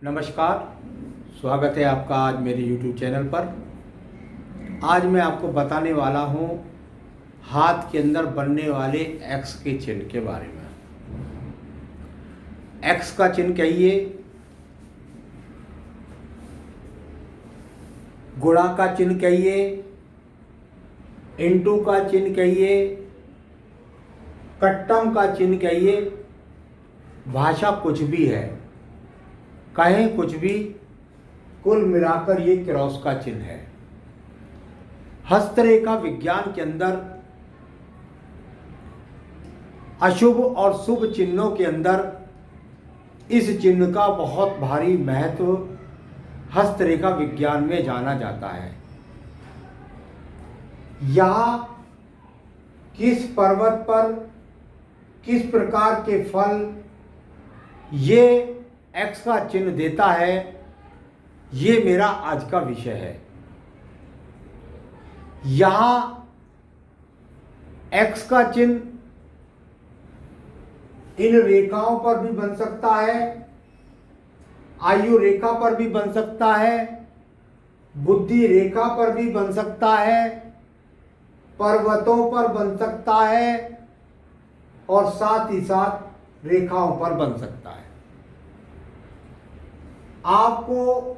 नमस्कार। स्वागत है आपका आज मेरे YouTube चैनल पर। आज मैं आपको बताने वाला हूँ हाथ के अंदर बनने वाले एक्स के चिन्ह के बारे में। एक्स का चिन्ह कहिए, गुणा का चिन्ह कहिए, इंटू का चिन्ह कहिए, कट्टम का चिन्ह कहिए, भाषा कुछ भी है, कहें कुछ भी, कुल मिलाकर ये क्रॉस का चिन्ह है। हस्तरेखा विज्ञान के अंदर अशुभ और शुभ चिन्हों के अंदर इस चिन्ह का बहुत भारी महत्व हस्तरेखा विज्ञान में जाना जाता है। यहाँ किस पर्वत पर किस प्रकार के फल ये एक्स का चिन्ह देता है, ये मेरा आज का विषय है। यहां एक्स का चिन्ह इन रेखाओं पर भी बन सकता है, आयु रेखा पर भी बन सकता है, बुद्धि रेखा पर भी बन सकता है, पर्वतों पर बन सकता है और साथ ही साथ रेखाओं पर बन सकता है। आपको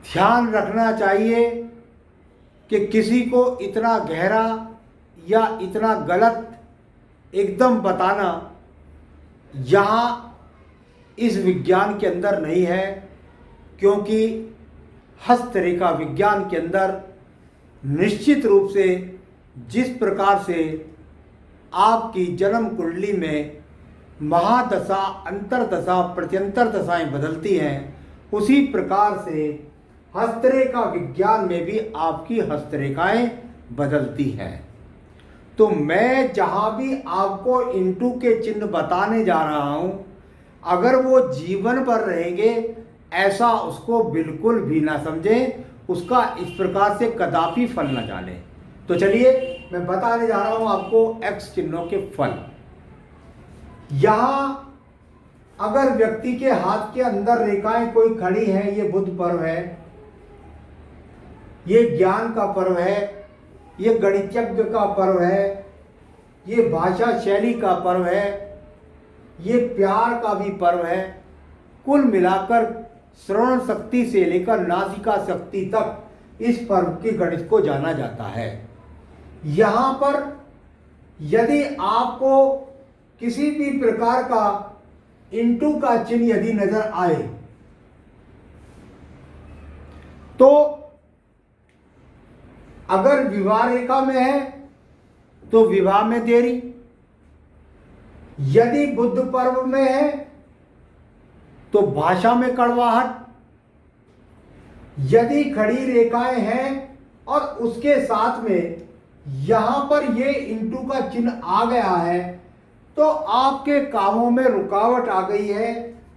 ध्यान रखना चाहिए कि किसी को इतना गहरा या इतना गलत एकदम बताना यहाँ इस विज्ञान के अंदर नहीं है, क्योंकि हस्तरेखा विज्ञान के अंदर निश्चित रूप से जिस प्रकार से आपकी जन्म कुंडली में महादशा, अंतरदशा, प्रत्यंतर दशाएं बदलती हैं, उसी प्रकार से हस्तरेखा विज्ञान में भी आपकी हस्तरेखाएं बदलती हैं। तो मैं जहां भी आपको इंटू के चिन्ह बताने जा रहा हूं, अगर वो जीवन भर रहेंगे ऐसा उसको बिल्कुल भी ना समझें, उसका इस प्रकार से कदापि फल न जाने। तो चलिए मैं बताने जा रहा हूं आपको एक्स चिन्हों के फल। यहां अगर व्यक्ति के हाथ के अंदर रेखाएं कोई खड़ी हैं, ये बुध पर्व है, ये ज्ञान का पर्व है, ये गणितज्ञ का पर्व है, ये भाषा शैली का पर्व है, ये प्यार का भी पर्व है। कुल मिलाकर श्रवण शक्ति से लेकर नासिका शक्ति तक इस पर्व के गणित को जाना जाता है। यहां पर यदि आपको किसी भी प्रकार का इंटू का चिन्ह यदि नजर आए तो अगर विवाह रेखा में है तो विवाह में देरी, यदि बुध पर्व में है तो भाषा में कड़वाहट, यदि खड़ी रेखाएं हैं और उसके साथ में यहां पर ये इंटू का चिन्ह आ गया है तो आपके कामों में रुकावट आ गई है,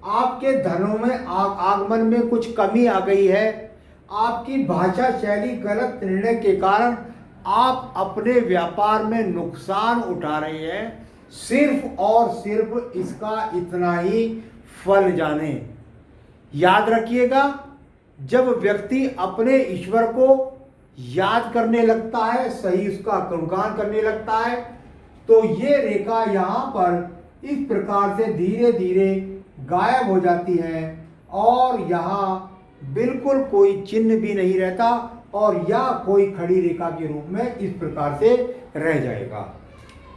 आपके धनों में आगमन में कुछ कमी आ गई है, आपकी भाषा शैली गलत निर्णय के कारण आप अपने व्यापार में नुकसान उठा रहे हैं। सिर्फ और सिर्फ इसका इतना ही फल जाने। याद रखिएगा, जब व्यक्ति अपने ईश्वर को याद करने लगता है, सही उसका गुणगान करने लगता है, तो ये रेखा यहाँ पर इस प्रकार से धीरे धीरे गायब हो जाती है और यहाँ बिल्कुल कोई चिन्ह भी नहीं रहता और या कोई खड़ी रेखा के रूप में इस प्रकार से रह जाएगा।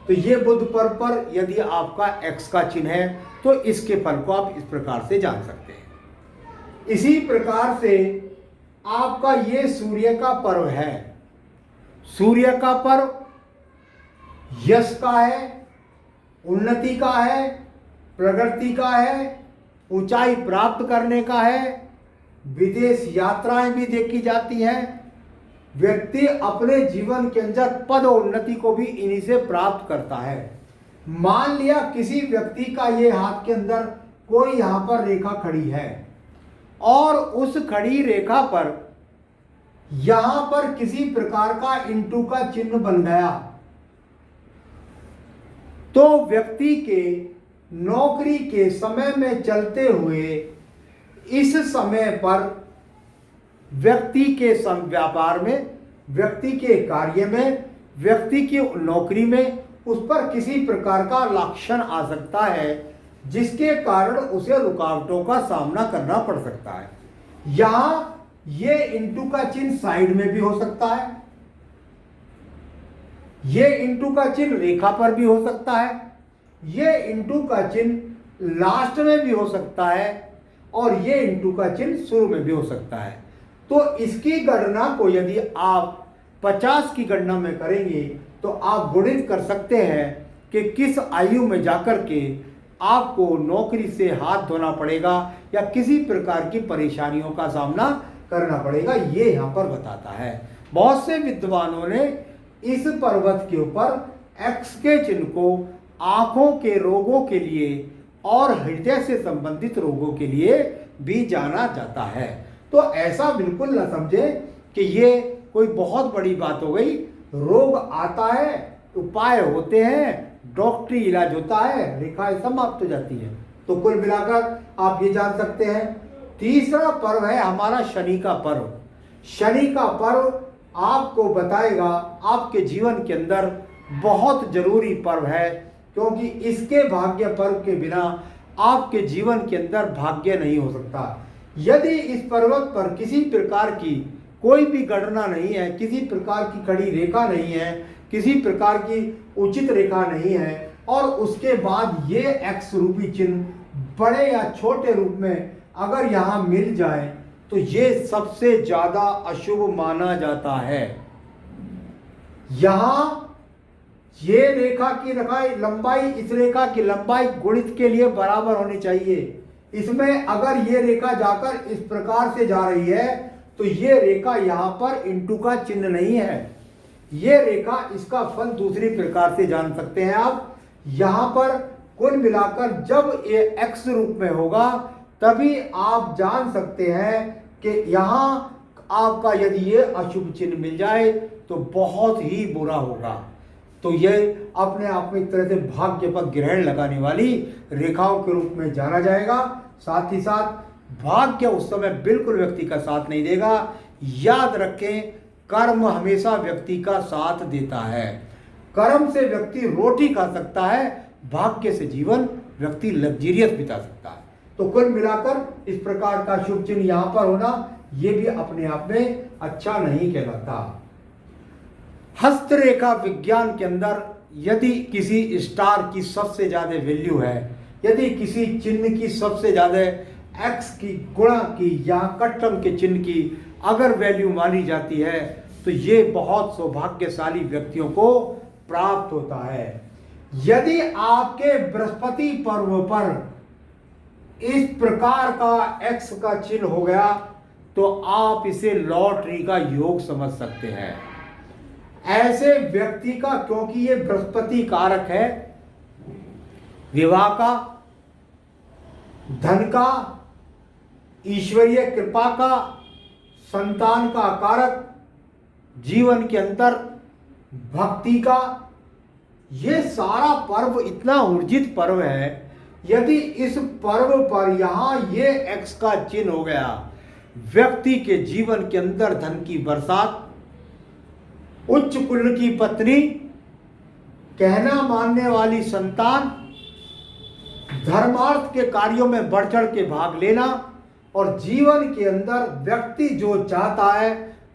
तो ये बुध पर्व पर यदि आपका एक्स का चिन्ह है तो इसके फल को आप इस प्रकार से जान सकते हैं। इसी प्रकार से आपका ये सूर्य का पर्व है। सूर्य का पर्व यश का है, उन्नति का है, प्रगति का है, ऊंचाई प्राप्त करने का है, विदेश यात्राएं भी देखी जाती हैं। व्यक्ति अपने जीवन के अंदर पद और उन्नति को भी इन्हीं से प्राप्त करता है। मान लिया किसी व्यक्ति का ये हाथ के अंदर कोई यहां पर रेखा खड़ी है और उस खड़ी रेखा पर यहां पर किसी प्रकार का इंटू का चिन्ह बन गया, तो व्यक्ति के नौकरी के समय में चलते हुए इस समय पर व्यक्ति के व्यापार में, व्यक्ति के कार्य में, व्यक्ति की नौकरी में उस पर किसी प्रकार का लक्षण आ सकता है जिसके कारण उसे रुकावटों का सामना करना पड़ सकता है। यहां ये इंटू का चिन्ह साइड में भी हो सकता है, ये इंटू का चिन्ह रेखा पर भी हो सकता है, ये इंटू का चिन्ह लास्ट में भी हो सकता है, और ये इंटू का चिन्ह शुरू में भी हो सकता है। तो इसकी गणना को यदि आप 50 की गणना में करेंगे तो आप गुणित कर सकते हैं कि किस आयु में जाकर के आपको नौकरी से हाथ धोना पड़ेगा या किसी प्रकार की परेशानियों का सामना करना पड़ेगा, ये यहाँ पर बताता है। बहुत से विद्वानों ने इस पर्वत के ऊपर एक्स के चिन्ह को आंखों के रोगों के लिए और हृदय से संबंधित रोगों के लिए भी जाना जाता है। तो ऐसा बिल्कुल न समझे कि ये कोई बहुत बड़ी बात हो गई। रोग आता है, उपाय होते हैं, डॉक्टरी इलाज होता है, रेखाएं समाप्त हो जाती है। तो कुल मिलाकर आप ये जान सकते हैं। तीसरा पर्व है हमारा शनि का पर्व। शनि का पर्व आपको बताएगा आपके जीवन के अंदर बहुत जरूरी पर्व है, क्योंकि इसके भाग्य पर्व के बिना आपके जीवन के अंदर भाग्य नहीं हो सकता। यदि इस पर्वत पर किसी प्रकार की कोई भी गणना नहीं है, किसी प्रकार की खड़ी रेखा नहीं है, किसी प्रकार की उचित रेखा नहीं है, और उसके बाद ये एक्स रूपी चिन्ह बड़े या छोटे रूप में अगर यहाँ मिल जाए तो ये सबसे ज्यादा अशुभ माना जाता है। यहां ये रेखा की लंबाई इस रेखा की लंबाई गुणित के लिए बराबर होनी चाहिए। इसमें अगर ये रेखा जाकर इस प्रकार से जा रही है तो ये रेखा यहाँ पर इंटू का चिन्ह नहीं है, ये रेखा इसका फल दूसरी प्रकार से जान सकते हैं आप। यहाँ पर कुल मिलाकर जब ये एक्स रूप में होगा तभी आप जान सकते हैं कि यहाँ आपका यदि ये अशुभ चिन्ह मिल जाए तो बहुत ही बुरा होगा। तो ये अपने आप में एक तरह से भाग्य पर ग्रहण लगाने वाली रेखाओं के रूप में जाना जाएगा। साथ ही साथ भाग्य उस समय बिल्कुल व्यक्ति का साथ नहीं देगा। याद रखें, कर्म हमेशा व्यक्ति का साथ देता है। कर्म से व्यक्ति रोटी खा सकता है, भाग्य से जीवन व्यक्ति लग्जरियस बिता सकता है। तो कुल मिलाकर इस प्रकार का शुभ चिन्ह यहाँ पर होना ये भी अपने आप में अच्छा नहीं कहलाता। हस्तरेखा विज्ञान के अंदर यदि किसी स्टार की सबसे ज्यादा वैल्यू है, यदि किसी चिन्ह की सबसे ज्यादा एक्स की, गुणा की या कट्टम के चिन्ह की अगर वैल्यू मानी जाती है तो ये बहुत सौभाग्यशाली व्यक्तियों को प्राप्त होता है। यदि आपके बृहस्पति पर्व पर इस प्रकार का एक्स का चिन्ह हो गया तो आप इसे लॉटरी का योग समझ सकते हैं। ऐसे व्यक्ति का, क्योंकि ये बृहस्पति कारक है विवाह का, धन का, ईश्वरीय कृपा का, संतान का कारक, जीवन के अंदर भक्ति का, ये सारा पर्व इतना ऊर्जित पर्व है। यदि इस पर्व पर यहां ये एक्स का चिन्ह हो गया, व्यक्ति के जीवन के अंदर धन की बरसात, उच्च कुल की पत्नी, कहना मानने वाली संतान, धर्मार्थ के कार्यों में बढ़ चढ़ के भाग लेना, और जीवन के अंदर व्यक्ति जो चाहता है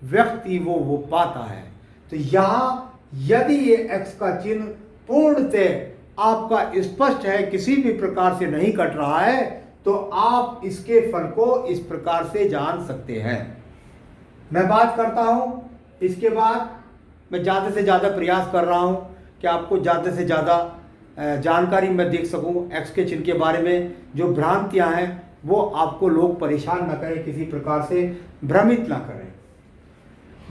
व्यक्ति वो पाता है। तो यहां यदि ये एक्स का चिन्ह पूर्णतः आपका स्पष्ट है, किसी भी प्रकार से नहीं कट रहा है, तो आप इसके फल को इस प्रकार से जान सकते हैं। मैं बात करता हूं, इसके बाद मैं ज़्यादा से ज़्यादा प्रयास कर रहा हूं कि आपको ज़्यादा से ज़्यादा जानकारी मैं देख सकूं एक्स के चिन्ह के बारे में। जो भ्रांतियां हैं वो आपको लोग परेशान न करें, किसी प्रकार से भ्रमित ना करें।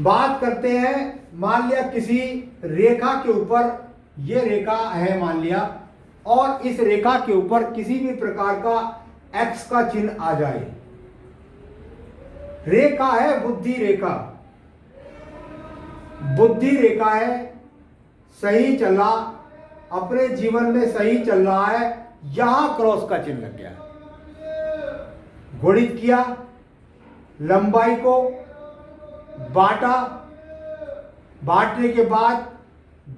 बात करते हैं, मान लिया किसी रेखा के ऊपर, ये रेखा है मान लिया, और इस रेखा के ऊपर किसी भी प्रकार का एक्स का चिन्ह आ जाए। रेखा है बुद्धि रेखा, बुद्धि रेखा है, सही चल रहा, अपने जीवन में सही चल रहा है, यहां क्रॉस का चिन्ह लग गया, गुणित किया, लंबाई को बांटा, बांटने के बाद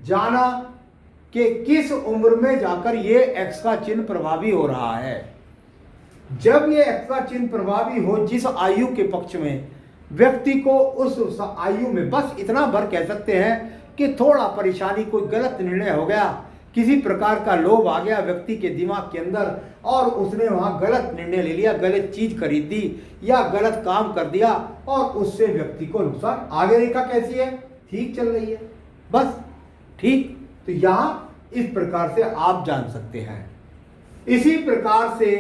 जाना कि किस उम्र में जाकर ये एक्स का चिन्ह प्रभावी हो रहा है। जब ये एक्स का चिन्ह प्रभावी हो जिस आयु के पक्ष में, व्यक्ति को उस आयु में बस इतना भर कह सकते हैं कि थोड़ा परेशानी, कोई गलत निर्णय हो गया, किसी प्रकार का लोभ आ गया व्यक्ति के दिमाग के अंदर और उसने वहां गलत निर्णय ले लिया, गलत चीज खरीद दी या गलत काम कर दिया और उससे व्यक्ति को नुकसान। आगे रेखा कैसी है? ठीक चल रही है, बस ठीक। तो यहां इस प्रकार से आप जान सकते हैं। इसी प्रकार से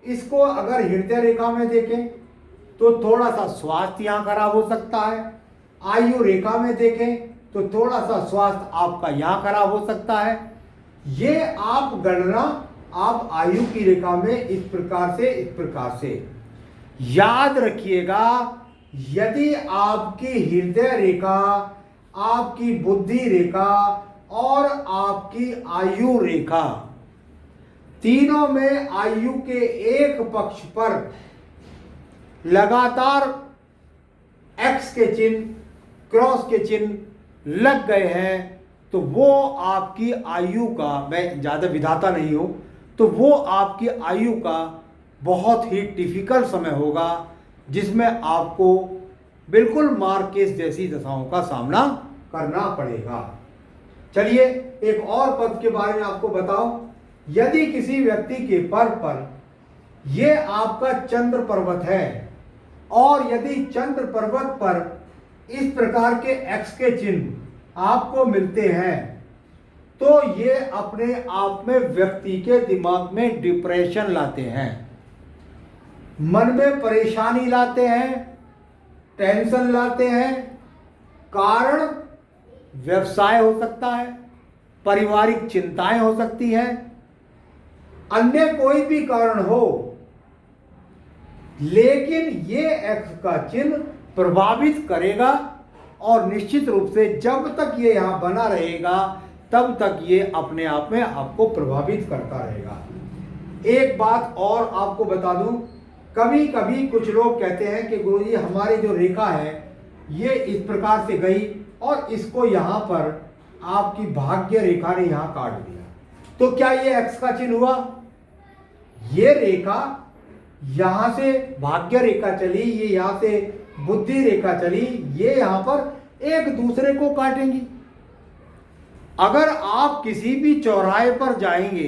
इसको अगर हृदय रेखा में देखें तो थोड़ा सा स्वास्थ्य यहां खराब हो सकता है। आयु रेखा में देखें तो थोड़ा सा स्वास्थ्य आपका यहां खराब हो सकता है। ये आप गणना आप आयु की रेखा में इस प्रकार से याद रखिएगा। यदि आपकी हृदय रेखा, आपकी बुद्धि रेखा और आपकी आयु रेखा तीनों में आयु के एक पक्ष पर लगातार एक्स के चिन्ह, क्रॉस के चिन्ह लग गए हैं तो वो आपकी आयु का, मैं ज़्यादा विधाता नहीं हूं, तो वो आपकी आयु का बहुत ही डिफिकल्ट समय होगा जिसमें आपको बिल्कुल मार्केस जैसी दशाओं का सामना करना पड़ेगा। चलिए एक और पद के बारे में आपको बताओ। यदि किसी व्यक्ति के पर ये आपका चंद्र पर्वत है और यदि चंद्र पर्वत पर इस प्रकार के एक्स के चिन्ह आपको मिलते हैं तो ये अपने आप में व्यक्ति के दिमाग में डिप्रेशन लाते हैं, मन में परेशानी लाते हैं, टेंशन लाते हैं। कारण व्यवसाय हो सकता है, पारिवारिक चिंताएं हो सकती हैं, अन्य कोई भी कारण हो, लेकिन ये एक्स का चिन्ह प्रभावित करेगा और निश्चित रूप से जब तक ये यहां बना रहेगा तब तक ये अपने आप में आपको प्रभावित करता रहेगा। एक बात और आपको बता दूं, कभी कभी कुछ लोग कहते हैं कि गुरुजी हमारी जो रेखा है ये इस प्रकार से गई और इसको यहां पर आपकी भाग्य रेखा ने यहां काट दिया, तो क्या ये एक्स का चिन्ह हुआ? ये रेखा यहां से भाग्य रेखा चली, ये यहां से बुद्धि रेखा चली, ये यहां पर एक दूसरे को काटेंगी। अगर आप किसी भी चौराहे पर जाएंगे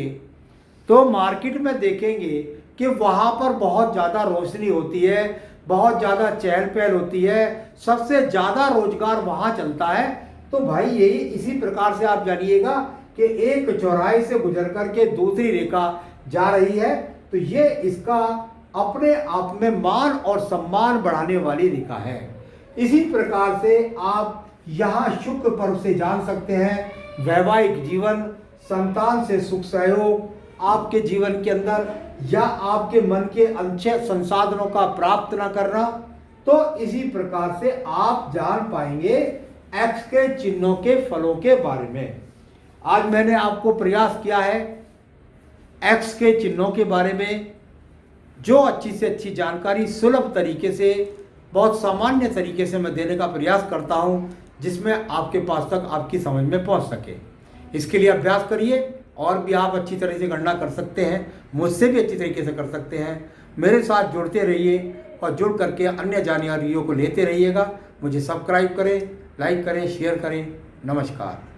तो मार्केट में देखेंगे कि वहां पर बहुत ज्यादा रोशनी होती है, बहुत ज्यादा चहल पहल होती है, सबसे ज्यादा रोजगार वहां चलता है। तो भाई यही इसी प्रकार से आप जानिएगा कि एक चौराहे से गुजर करके दूसरी रेखा जा रही है तो ये इसका अपने आप में मान और सम्मान बढ़ाने वाली रेखा है। इसी प्रकार से आप यहाँ शुक्र पर्व से जान सकते हैं वैवाहिक जीवन, संतान से सुख सहयोग आपके जीवन के अंदर या आपके मन के अच्छे संसाधनों का प्राप्त न करना। तो इसी प्रकार से आप जान पाएंगे एक्स के चिन्हों के फलों के बारे में। आज मैंने आपको प्रयास किया है एक्स के चिन्हों के बारे में जो अच्छी से अच्छी जानकारी सुलभ तरीके से, बहुत सामान्य तरीके से मैं देने का प्रयास करता हूं जिसमें आपके पास तक आपकी समझ में पहुंच सके। इसके लिए अभ्यास करिए और भी आप अच्छी तरह से गणना कर सकते हैं, मुझसे भी अच्छी तरीके से कर सकते हैं। मेरे साथ जुड़ते रहिए और जुड़ करके अन्य जानकारियों को लेते रहिएगा। मुझे सब्सक्राइब करें, लाइक करें, शेयर करें। नमस्कार।